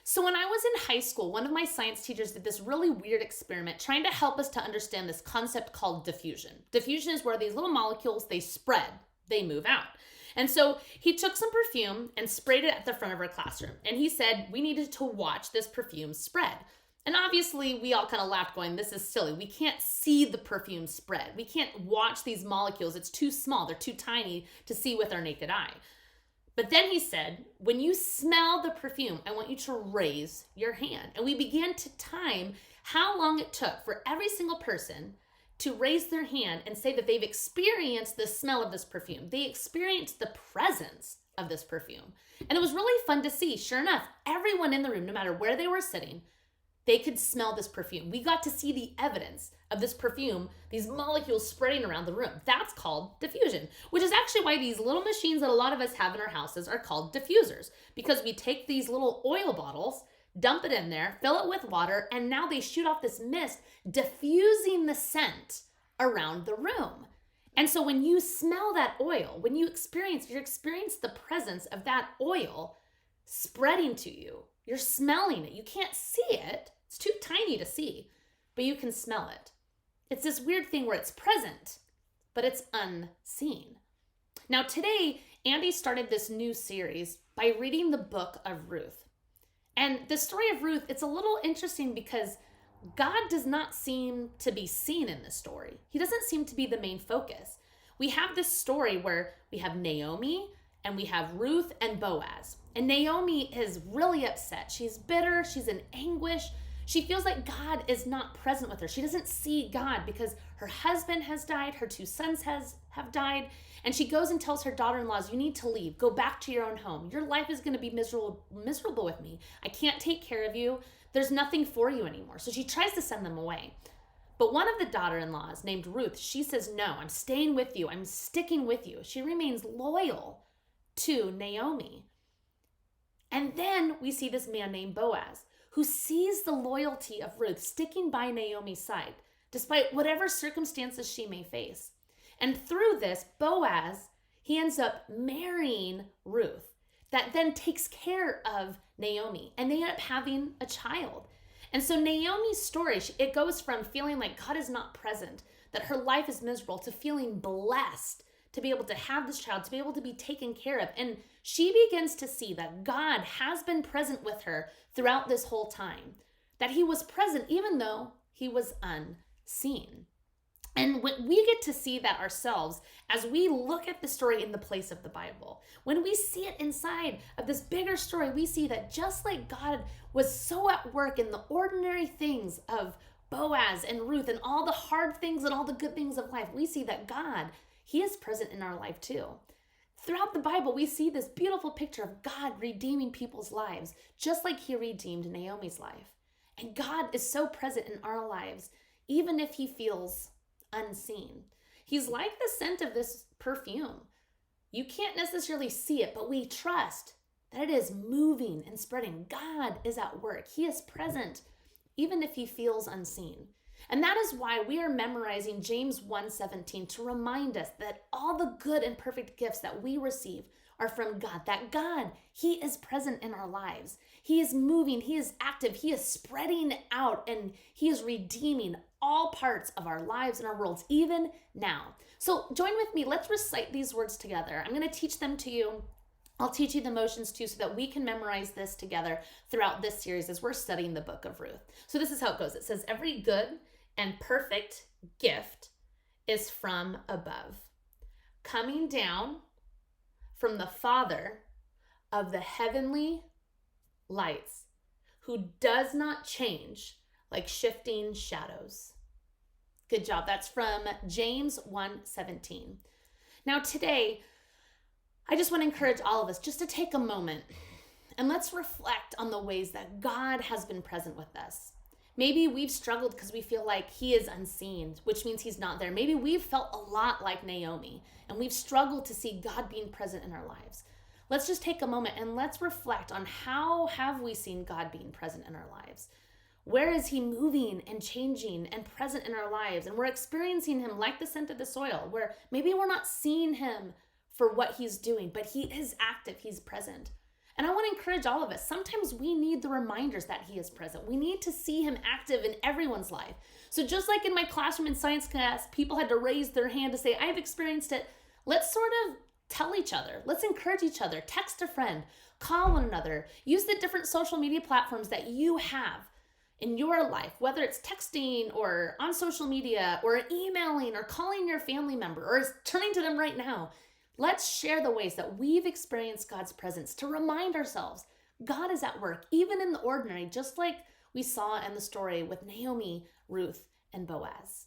So when I was in high school, one of my science teachers did this really weird experiment trying to help us to understand this concept called diffusion. Diffusion is where these little molecules, they spread, they move out. And so he took some perfume and sprayed it at the front of our classroom. And he said we needed to watch this perfume spread. And obviously we all kind of laughed going, this is silly. We can't see the perfume spread. We can't watch these molecules. It's too small. They're too tiny to see with our naked eye. But then he said, when you smell the perfume, I want you to raise your hand. And we began to time how long it took for every single person to raise their hand and say that they've experienced the smell of this perfume. They experienced the presence of this perfume. And it was really fun to see. Sure enough, everyone in the room, no matter where they were sitting, they could smell this perfume. We got to see the evidence of this perfume, these molecules spreading around the room. That's called diffusion, which is actually why these little machines that a lot of us have in our houses are called diffusers, because we take these little oil bottles, dump it in there, fill it with water, and now they shoot off this mist, diffusing the scent around the room. And so when you smell that oil, when you experience the presence of that oil spreading to you. You're smelling it. You can't see it. It's too tiny to see, but you can smell it. It's this weird thing where it's present, but it's unseen. Now today, Andy started this new series by reading the book of Ruth. And the story of Ruth, it's a little interesting because God does not seem to be seen in this story. He doesn't seem to be the main focus. We have this story where we have Naomi and we have Ruth and Boaz. And Naomi is really upset. She's bitter. She's in anguish. She feels like God is not present with her. She doesn't see God because her husband has died. Her two sons have died. And she goes and tells her daughter-in-laws, you need to leave. Go back to your own home. Your life is going to be miserable with me. I can't take care of you. There's nothing for you anymore. So she tries to send them away. But one of the daughter-in-laws named Ruth, she says, no, I'm staying with you. I'm sticking with you. She remains loyal to Naomi. And then we see this man named Boaz who sees the loyalty of Ruth sticking by Naomi's side, despite whatever circumstances she may face. And through this, Boaz, he ends up marrying Ruth that then takes care of Naomi, and they end up having a child. And so Naomi's story, it goes from feeling like God is not present, that her life is miserable, to feeling blessed to be able to have this child, to be able to be taken care of. And she begins to see that God has been present with her throughout this whole time, that he was present even though he was unseen. And when we get to see that ourselves as we look at the story in the place of the Bible, when we see it inside of this bigger story, we see that just like God was so at work in the ordinary things of Boaz and Ruth and all the hard things and all the good things of life, we see that God, he is present in our life too. Throughout the Bible, we see this beautiful picture of God redeeming people's lives, just like he redeemed Naomi's life. And God is so present in our lives, even if he feels unseen. He's like the scent of this perfume. You can't necessarily see it, but we trust that it is moving and spreading. God is at work. He is present, even if he feels unseen. And that is why we are memorizing James 1:17 to remind us that all the good and perfect gifts that we receive are from God, that God, he is present in our lives. He is moving, he is active, he is spreading out, and he is redeeming all parts of our lives and our worlds, even now. So join with me. Let's recite these words together. I'm going to teach them to you. I'll teach you the motions too so that we can memorize this together throughout this series as we're studying the book of Ruth. So this is how it goes. It says, every good and perfect gift is from above, coming down from the Father of the heavenly lights, who does not change like shifting shadows. Good job. That's from James 1:17. Now today, I just want to encourage all of us just to take a moment and let's reflect on the ways that God has been present with us. Maybe we've struggled because we feel like he is unseen, which means he's not there. Maybe we've felt a lot like Naomi and we've struggled to see God being present in our lives. Let's just take a moment and let's reflect on how have we seen God being present in our lives? Where is he moving and changing and present in our lives? And we're experiencing him like the scent of the soil, where maybe we're not seeing him for what he's doing, but he is active, he's present. And I want to encourage all of us. Sometimes we need the reminders that he is present. We need to see him active in everyone's life. So just like in my classroom in science class, people had to raise their hand to say, I've experienced it. Let's sort of tell each other. Let's encourage each other. Text a friend. Call one another. Use the different social media platforms that you have in your life, whether it's texting or on social media or emailing or calling your family member or turning to them right now. Let's share the ways that we've experienced God's presence to remind ourselves God is at work, even in the ordinary, just like we saw in the story with Naomi, Ruth, and Boaz.